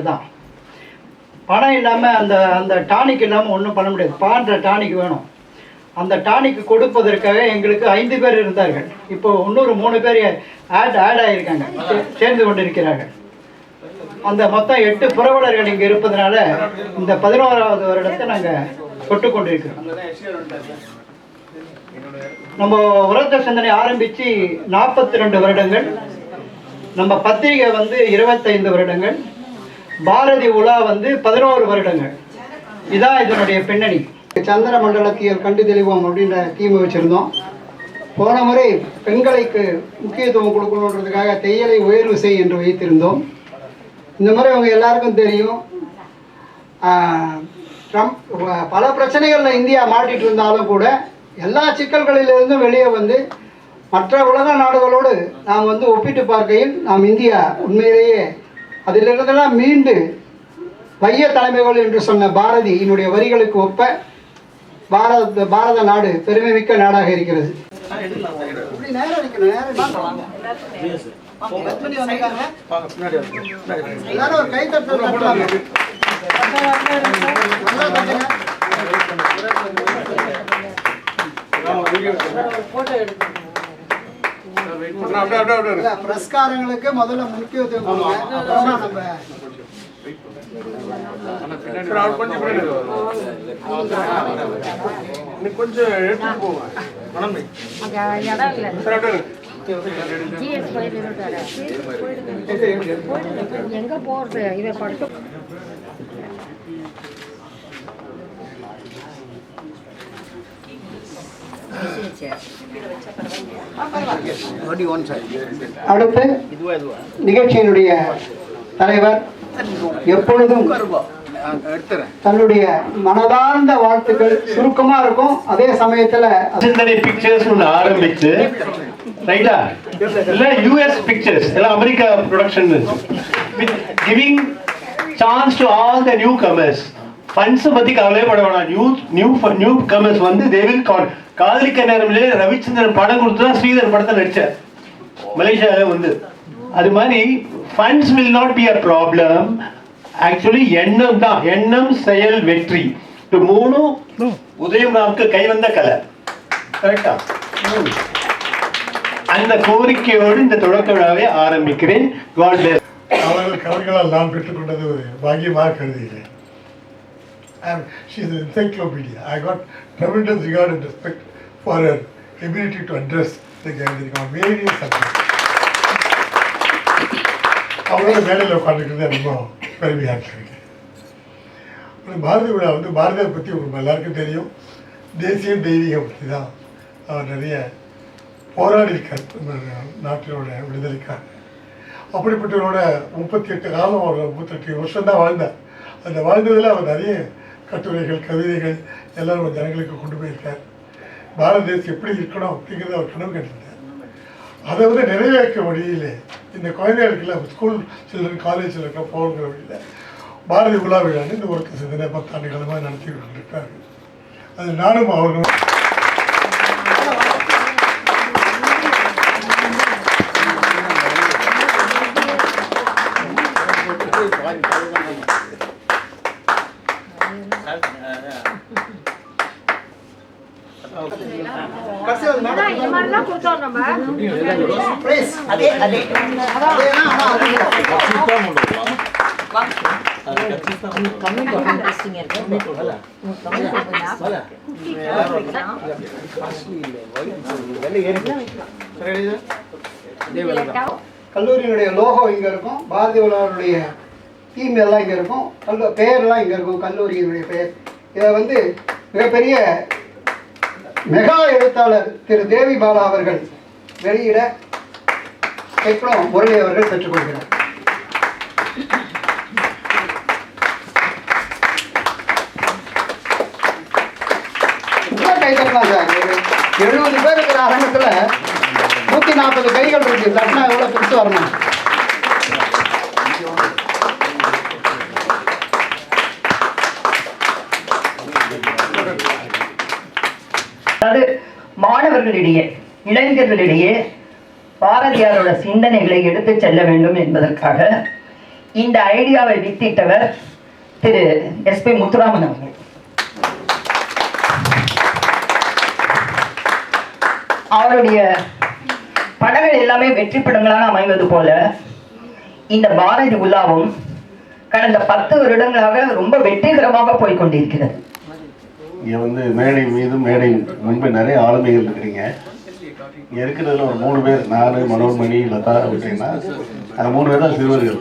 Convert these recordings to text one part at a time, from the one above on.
தான் பணம் இல்லாமல் அந்த டானிக் இல்லாமல் ஒன்றும் பண்ண முடியாது. பான்ற டானிக் வேணும். அந்த டானிக் கொடுப்பதற்காக எங்களுக்கு 5 பேர் இருந்தார்கள். இப்போ இன்னொரு 3 பேர் ஆட் ஆகியிருக்காங்க, சேர்ந்து கொண்டு இருக்கிறார்கள். அந்த மொத்தம் 8 புரவலர்கள் இங்கே இருப்பதனால இந்த 11வது வருடத்தை நாங்கள் தொட்டு கொண்டிருக்கிறோம். நம்ம உரத்த சிந்தனை ஆரம்பித்து 42 வருடங்கள், நம்ம பத்திரிகை 25 வருடங்கள், பாரதி உலா 11 வருடங்கள். இதான் இதனுடைய பின்னணி. சந்திர மண்டலத்தியல் கண்டு தெளிவோம் அப்படின்ற தீமை வச்சுருந்தோம். போன முறை பெண்களுக்கு முக்கியத்துவம் கொடுக்கணுன்றதுக்காக தையலை உயர்வு செய் என்று வைத்திருந்தோம். இந்த முறை அவங்க எல்லாருக்கும் தெரியும், பல பிரச்சனைகளில் இந்தியா மாட்டிகிட்டு இருந்தாலும் கூட எல்லா சிக்கல்களிலிருந்தும் வெளியே மற்ற உலக நாடுகளோடு நாம் ஒப்பிட்டு பார்க்கையில் நாம் இந்தியா உண்மையிலேயே அதிலிருந்தெல்லாம் மீண்டு வைய தலைமைகள் என்று சொன்ன பாரதியினுடைய வரிகளுக்கு ஒப்ப பாரத நாடு பெருமை மிக்க நாடாக இருக்கிறது. எல்லாரும் ஒரு கைத்தட்டல் தட்டலாங்க. பிரஸ்காரங்களுக்கு முதல்ல முக்கியத்துவம் கொடுங்க. அப்புறமா நம்ம கொஞ்சம் எடுத்து போவோம். எங்க போறது இதை படுத்து அடுத்து நிகழ்ச்சியினுடைய தலைவர் எப்பொழுதும் தன்னுடைய மனதார்ந்த வாழ்த்துக்கள் சுருக்கமா இருக்கும். அதே சமயத்துல சிந்தனை பிக்சர்ஸ் ஆரம்பிச்சு ரைட்டா இல்ல யூஎஸ் பிக்சர்ஸ் எல்லாம் America production with giving chance to all the new commerce. Funds பத்தி கவலையே பட வேணாம். நியூ கமர்ஸ் தே வில் காதலிக்க நேரம்ல ரவிச்சந்திரன் படம் கொடுத்து தான் ஸ்ரீதர் படத்தை நடிச்சார் மலேசியாவில் அது மாதிரி funds will not be a problem. Actually எண்ணம் தான், எண்ணம் செயல் வெற்றி. இது 3 உதயம் ராமுக்கு கைவந்த கலை. கரெக்டா? அந்த கோரிக்கையோடு இந்த தொடக்க விழாவை ஆரம்பிக்கிறேன். God bless. அவர்கள் கலைகளால் நான் பெற்றுக்கொண்டது பாக்கியமாக கருதுகிறேன். She is an encyclopedia. I got tremendous regard and respect for her ability to address the gathering on various subjects. அவரோட மேடையில் உட்காந்துக்கிறது ரொம்ப பெருமையாக இருக்கு. பாரதி விழா பாரதியார் பற்றி உங்களுக்கு எல்லாருக்கும் தெரியும். தேசிய தெய்வீகம் பற்றி தான் அவர் நிறைய போராடியிருக்கார் நாட்டினோட விடுதலைக்காக. அப்படிப்பட்டவரோட 38 காலம், ஒரு 38 வருஷம் தான் வாழ்ந்தார். அந்த வாழ்ந்ததில் அவர் நிறைய கட்டுரைகள், கவிதைகள் எல்லாரும் ஜனங்களுக்கு கொண்டு போயிருக்கார். பாரத தேசம் எப்படி இருக்கணும் அப்படிங்கிறத அவர் கனவு கண்டிருந்தார். அதை நிறைவேற்ற வழியில் இந்த குழந்தைகளுக்கெல்லாம் ஸ்கூல் சில்ட்ரன் காலேஜில் இருக்க போகிற வழியில் பாரதி உலா விழான்னு இந்த ஒருத்தர் சிந்தனை 10 ஆண்டு காலமாக நடத்தி கொண்டிருக்காரு. அது நானும் அவர்களும் கல்லூரியினுடைய லோகோ இங்க இருக்கும், பாரதி உலகருடைய தீம் எல்லாம் இங்க இருக்கும், பெயர்லாம் இங்க இருக்கும், கல்லூரியினுடைய பெயர். இதை மிகப்பெரிய மெகா எழுத்தாளர் திரு தேவி பாலா அவர்கள் வெளியிட கேட்கிறோம். முரளி அவர்கள் பெற்றுக்கொள்கிறார். கைதட்டலாம் சார். 70 பேர் இருக்கிற அரங்கத்துல 140 கைகள் இருக்கு. தட்டினா எவ்வளவு பிடிச்சு வரணும். மாணவர்களிடையே, இளைஞர்களிடையே பாரதியாரோட சிந்தனைகளை எடுத்து செல்ல வேண்டும் என்பதற்காக இந்த ஐடியாவை வித்திட்டவர் திரு SP முத்துராமன் அவர்கள். அவருடைய படங்கள் எல்லாமே வெற்றி படங்களாக அமைவது போல இந்த பாரதி உலாவும் கடந்த 10 வருடங்களாக ரொம்ப வெற்றிகரமாக போய்கொண்டிருக்கிறது. இங்கே வந்து மேடை மீது மேடை முன்பு நிறைய ஆளுமைகள் இருக்கிறீங்க. இங்கே இருக்கிறதுல ஒரு 3 பேர், நான், மனோன்மணி, லதா அப்படின்னா அந்த 3 பேர் தான் சிறுவர்கள்.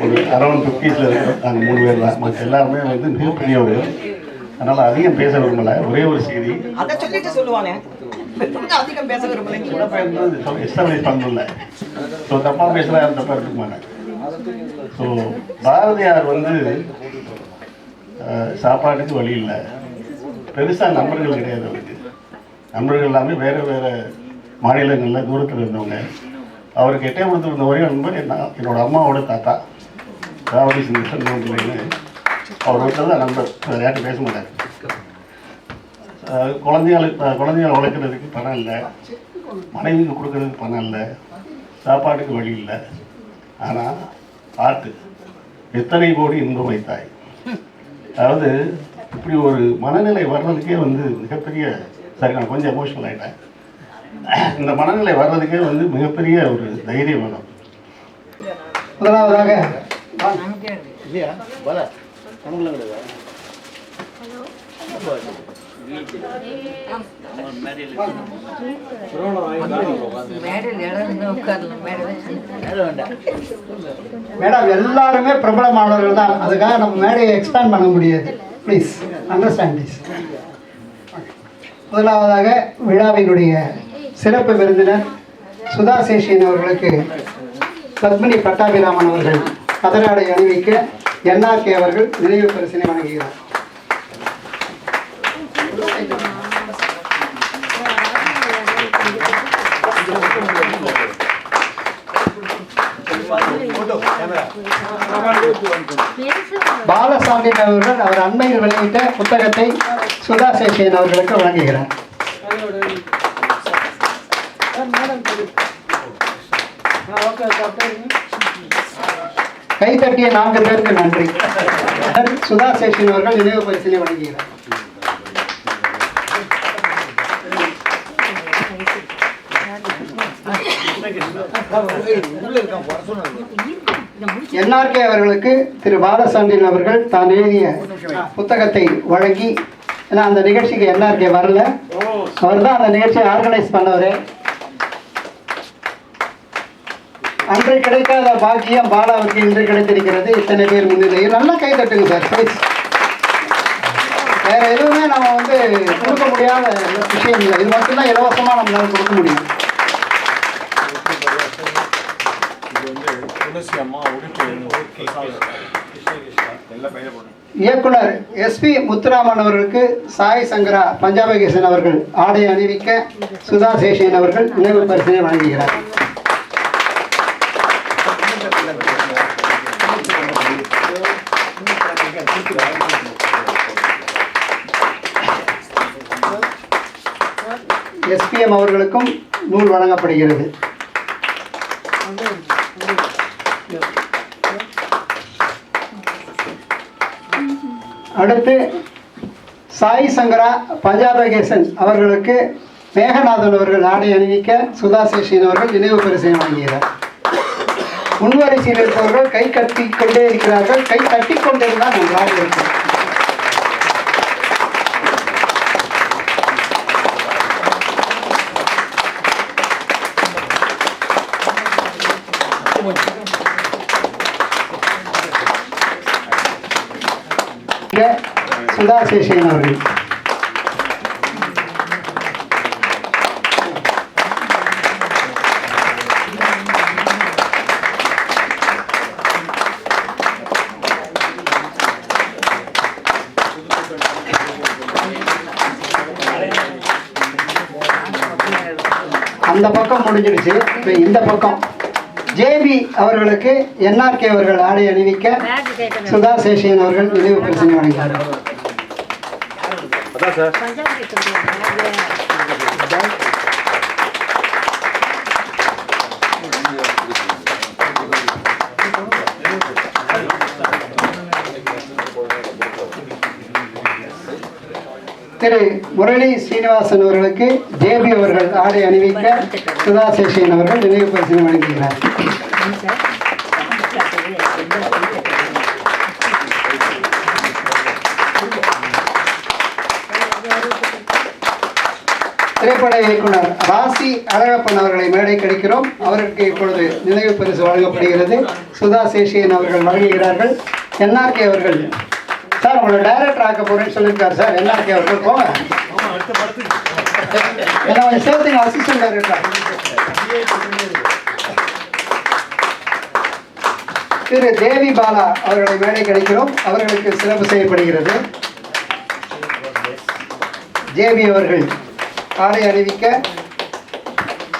ஒரு அரௌண்ட் 50s இருக்கிறோம், நாங்கள் 3 பேர் தான். மற்ற எல்லாருமே வந்து மிகப்பெரியவர்கள். அதனால் அதிகம் பேச விரும்பலை. ஒரே ஒரு செய்தி எஸ்டாப்ளிஷ் பண்ணல. ஸோ தப்பாக பேசுகிறா யாரும் தப்பாக எடுத்துக்க மாட்டேன். ஸோ பாரதியார் வந்து சாப்பாட்டுக்கு வழி இல்லை, பெருசாக நண்பர்கள் கிடையாது அவருக்கு. நண்பர்கள் எல்லாமே வேறு வேறு மாநிலங்களில் தூரத்தில் இருந்தவங்க. அவருக்கு எட்டயபுரத்தில் இருந்த ஒரே நண்பர் என்னோட அம்மாவோட தாத்தா ராவடி சிந்தன்னு அவர் வீட்டில் தான் நண்பர். வேறு யார்ட்டும் பேச மாட்டார். குழந்தைகளை வளர்க்குறதுக்கு பணம் இல்லை, மனைவிக்கு கொடுக்கறதுக்கு பணம் இல்லை, சாப்பாட்டுக்கு வழி இல்லை. ஆனால் பாட்டு எத்தனை கோடி இன்பம் வைத்தாய். அதாவது இப்படி ஒரு மனநிலை வர்றதுக்கே வந்து மிகப்பெரிய, சரி நான் கொஞ்சம் எமோஷனல் ஆகிட்டேன். இந்த மனநிலை வர்றதுக்கே வந்து மிகப்பெரிய ஒரு தைரியம் வேணும். முதலாவதாக மேடம் எல்லாருமே பிரபலமானவர்கள் தான், அதுக்காக நம்ம மேடையை எக்ஸ்பேண்ட் பண்ண முடியாது. Please understand this. முதலாவதாக விழாவினுடைய சிறப்பு விருந்தினர் சுதா சேஷியன் அவர்களுக்கு பத்மினி பட்டாபிராமன் அவர்கள் கதராடை அணிவிக்க NRK அவர்கள் நினைவு பரிசினை வழங்குகிறார். பாலசாமி அவர்கள் அவர் அண்மையில் வெளியிட்ட புத்தகத்தை சுதா சேஷியன் அவர்களுக்கு வழங்குகிறார். கைத்தட்டிய 4 பேருக்கு நன்றி. சுதா சேஷியன் அவர்கள் நினைவு பரிசினை வழங்குகிறார். NRK அவர்களுக்கு திரு பாலசாண்டியன் அவர்கள் தான் எழுதிய புத்தகத்தை வழங்கி, ஏன்னா அந்த நிகழ்ச்சிக்கு NRK வரல, அவர் தான் அந்த நிகழ்ச்சியை ஆர்கனைஸ் பண்ணவர். அன்று கிடைக்காத பாக்கியம் பாலாவுக்கு இன்று கிடைத்திருக்கிறது. இத்தனை பேர் முன்னிலையில் நல்லா கை தட்டுங்க சார் ப்ளீஸ். வேற எதுவுமே நம்ம வந்து கொடுக்க முடியாத விஷயம் இல்லை, இது மட்டும்தான் இலவசமாக நம்மளால கொடுக்க முடியும். இயக்குனர் SP முத்துராமன் அவர்களுக்கு சாய் சங்கரா பஞ்சாபகேசன் அவர்கள் ஆடை அணிவிக்க சுதா சேஷியன் அவர்கள் நினைவு பரிசினை வழங்குகிறார். SPM அவர்களுக்கும் நூல் வழங்கப்படுகிறது. அடுத்து சாய் சங்கரா பஞ்சாபகேசன் அவர்களுக்கு மேகநாதன் அவர்கள் ஆடை அணிவிக்க சுதா சேஷியன் அவர்கள் நினைவு பரிசினை வழங்குகிறார். முன்வரிசையில் இருப்பவர்கள் கை கட்டி கொண்டே இருக்கிறார்கள். கை தட்டி கொண்டிருந்தால் நன்றாக இருக்கும். சுதா சேஷியன் அவர்கள். அந்த பக்கம் முடிஞ்சிடுச்சு. இப்போ இந்த பக்கம் JB அவர்களுக்கு NRK அவர்கள் ஆடை அணிவிக்க சுதா சேஷியன் அவர்கள் நினைவு பரிசினை வழங்கினார். பஞ்சாயத்து சொல்லுவாங்க. திரு முரளி ஸ்ரீனிவாசன் அவர்களுக்கு ஜேபி அவர்கள் ஆடை அணிவிக்க சுதா சேஷன் அவர்கள் நினைவு பரிசு வழங்குகிறார். திரைப்பட இயக்குனர் ராசி அழகப்பன் அவர்களை மேடை கிடைக்கிறோம். அவருக்கு இப்பொழுது நினைவு பரிசு வழங்கப்படுகிறது. சுதா சேஷியன் அவர்கள் வழங்குகிறார்கள். என்ஆர்கே அவர்கள் சார் உங்களை டைரக்டர் ஆக்க போறேன்னு சொல்லியிருக்காரு சார். என்ஆர்கே அவர்கள் போங்க, என்ன சேர்த்துங்க அசிஸ்டன்ட் டைரக்டர். திரு தேவி பாலா அவர்களை மேடை கிடைக்கிறோம். அவர்களுக்கு சிறப்பு செய்யப்படுகிறது. ஜேபி அவர்கள் ஆடை அணிவிக்க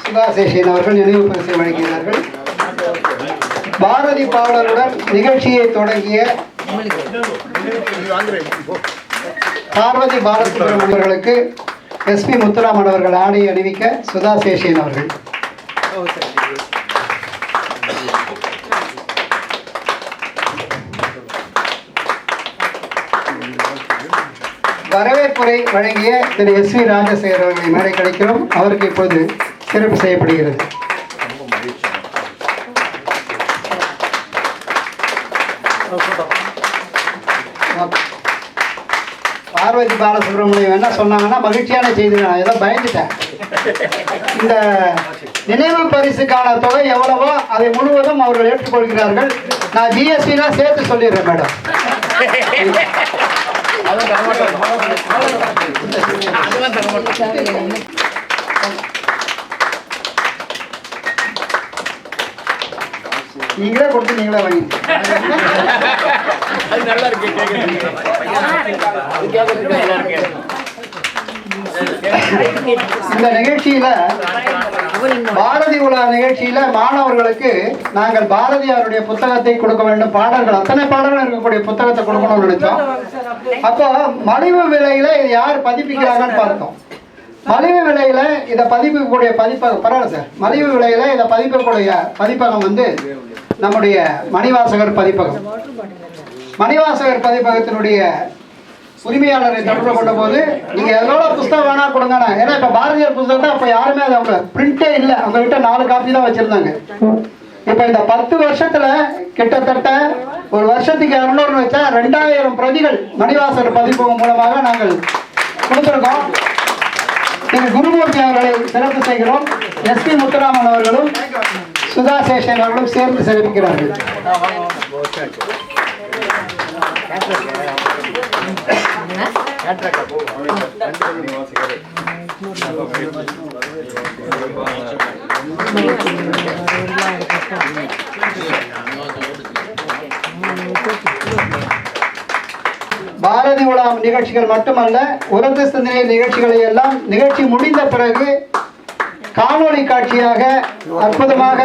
சுதா சேஷன் அவர்கள் நினைவு பரிசை வழங்கினார்கள். பாரதி பாடலுடன் நிகழ்ச்சியை தொடங்கிய பார்வதி பாலசுப்ரமணியம் அவர்களுக்கு SP முத்துராமன் அவர்கள் ஆடை அணிவிக்க சுதா சேஷன் அவர்கள். வரவேற்புரை வழங்கிய திரு SV ராஜசேகர் அவர்களை மேடை கிடைக்கிறோம். அவருக்கு இப்போது சிறப்பு செய்யப்படுகிறது. பார்வதி பாலசுப்ரமணியம் என்ன சொன்னாங்கன்னா மகிழ்ச்சியான செய்தி. நான் ஏதோ பயந்துட்டேன். இந்த நினைவு பரிசுக்கான தொகை எவ்வளவோ அதை முழுவதும் அவர்கள் ஏற்றுக்கொள்கிறார்கள். நான் GST தான் சேர்த்து சொல்லிடுறேன் மேடம். நீங்களே கொடுத்து நீங்களே வாங்கி இந்த நிகழ்ச்சியில பாரதி உலா நிகழ்ச்சியில மாணவர்களுக்கு நாங்கள் பாரதியாருடைய புத்தகத்தை கொடுக்க வேண்டும். பாடல்கள் அத்தனை பாடல்கள் இருக்கக்கூடிய புத்தகத்தை கொடுக்கணும்னு நினைச்சோம். அப்போ மலிவு விலையில இது யார் பதிப்பிக்கிறாங்கன்னு பார்த்தோம். மலிவு விலையில இதை பதிப்பிக்கக்கூடிய பதிப்பகம் பரவாயில்ல சார். மலிவு விலையில இதை பதிப்பிக்கக்கூடிய பதிப்பகம் வந்து நம்முடைய மணிவாசகர் பதிப்பகம். மணிவாசகர் பதிப்பகத்தினுடைய உரிமையாளரை தொடர்பு கொண்ட போது நீங்க எதோட புத்தகம் வேணா கொடுங்க. ஏன்னா இப்ப பாரதியார் புத்தகத்தை அப்ப யாருமே அதை அவங்க பிரிண்டே இல்லை, அவங்க கிட்ட 4 காப்பி தான் வச்சிருந்தாங்க. இப்ப இந்த 10 வருஷத்துல கிட்டத்தட்ட ஒரு வருஷத்துக்கு 200 வச்சா 2000 பிரதிகள் மணிவாசகர் பதிப்பகம் மூலமாக நாங்கள் கொடுத்திருக்கோம். திரு குருமூர்த்தி அவர்களை சிறப்பு செய்கிறோம். SP முத்துராமன் அவர்களும் சுதா சேஷன் அவர்களும் சேர்ந்து சிறப்பிக்கிறார்கள். பாரதி உலா நிகழ்ச்சிகள் மட்டுமல்ல, உரத்து சிந்தனை நிகழ்ச்சிகளை எல்லாம் நிகழ்ச்சி முடிந்த பிறகு காணொளி காட்சியாக அற்புதமாக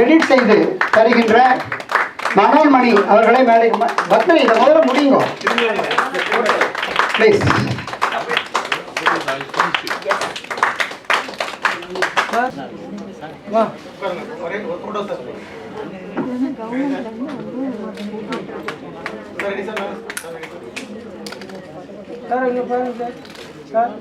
எடிட் செய்து தருகின்ற மனோன்மணி அவர்களை மேடைக்கு பத்மனி இதை முதல்ல முடியுங்க ப்ளீஸ். சார் இங்க பாருங்க சார். சார்